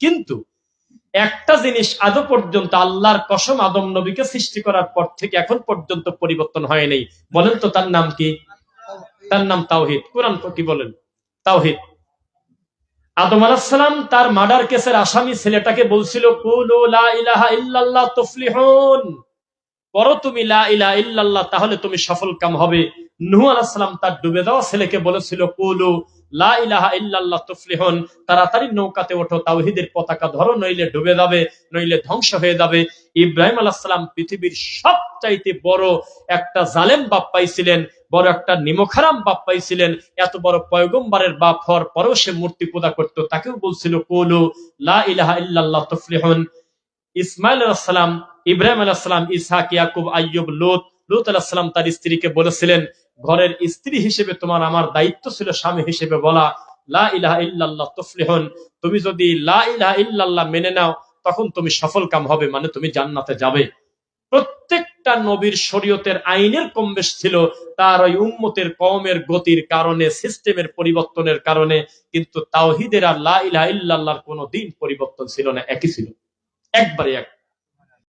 কিন্তু একটা জিনিস আজও পর্যন্ত আল্লাহর কসম আদম নবীকে সৃষ্টি করার পর থেকে এখন পর্যন্ত পরিবর্তন হয়নি। বলেন তো তার নাম কি? তার নাম তাওহীদ। কোরআন কি বলেন? তাওহীদ। আদম আলাইহিস সালাম তার মার্ডার কেসের আসামি ছেলেটাকে বলছিল কুলু লা ইলাহা ইল্লাল্লাহ তুফলিহুন, করো তুমি লা ইলাহা ইল্লাল্লাহ, তাহলে তুমি সফল কাম হবে। নূহ আলাইহিস সালাম তার ডুবে যাওয়া ছেলেকে বলেছিল কুলু লা ইলাহা ইল্লাল্লাহ তুফলিহুন, তাড়াতাড়ি নৌকাতে ওঠো, তাওহীদের পতাকা ধরো, নইলে ডুবে যাবে, নইলে ধ্বংস হয়ে যাবে। ইব্রাহিম আলাইহিস সালাম পৃথিবীর সবচাইতে বড় একটা জালেম বাপ পাইছিলেন, বড় একটা নিমকহারাম বাপ পাইছিলেন। এত বড় পয়গম্বরের বাপ হওয়ার পরেও সে মূর্তি পূজা করত, তাকেও বলছিল কুলু লা ইলাহা ইল্লাল্লাহ তুফলিহুন। ইসমাইল আলাইহিস সালাম, ইব্রাহিম আলাইহিস সালাম, ইসহাক, ইয়াকুব, আইয়ুব, লূত আলাইহিস সালাম তার স্ত্রীকে বলেছিলেন, ঘরের স্ত্রী হিসেবে তোমার আমার দায়িত্ব ছিল স্বামী হিসেবে বলা লা ইলাহা ইল্লাল্লাহ তুফলিহুন। তুমি যদি লা ইলাহা ইল্লাল্লাহ মেনে নাও তখন তুমি সফল কাম হবে, মানে তুমি জান্নাতে যাবে। প্রত্যেকটা নবীর শরীয়তের আইনের কমবেশ ছিল, তার ওই উম্মতের কওমের গতির কারণে, সিস্টেমের পরিবর্তনের কারণে। কিন্তু তাওহীদের আর লা ইলাহা ইল্লাল্লাহর কোনো দিন পরিবর্তন ছিল না, একই ছিল, একবারে এক।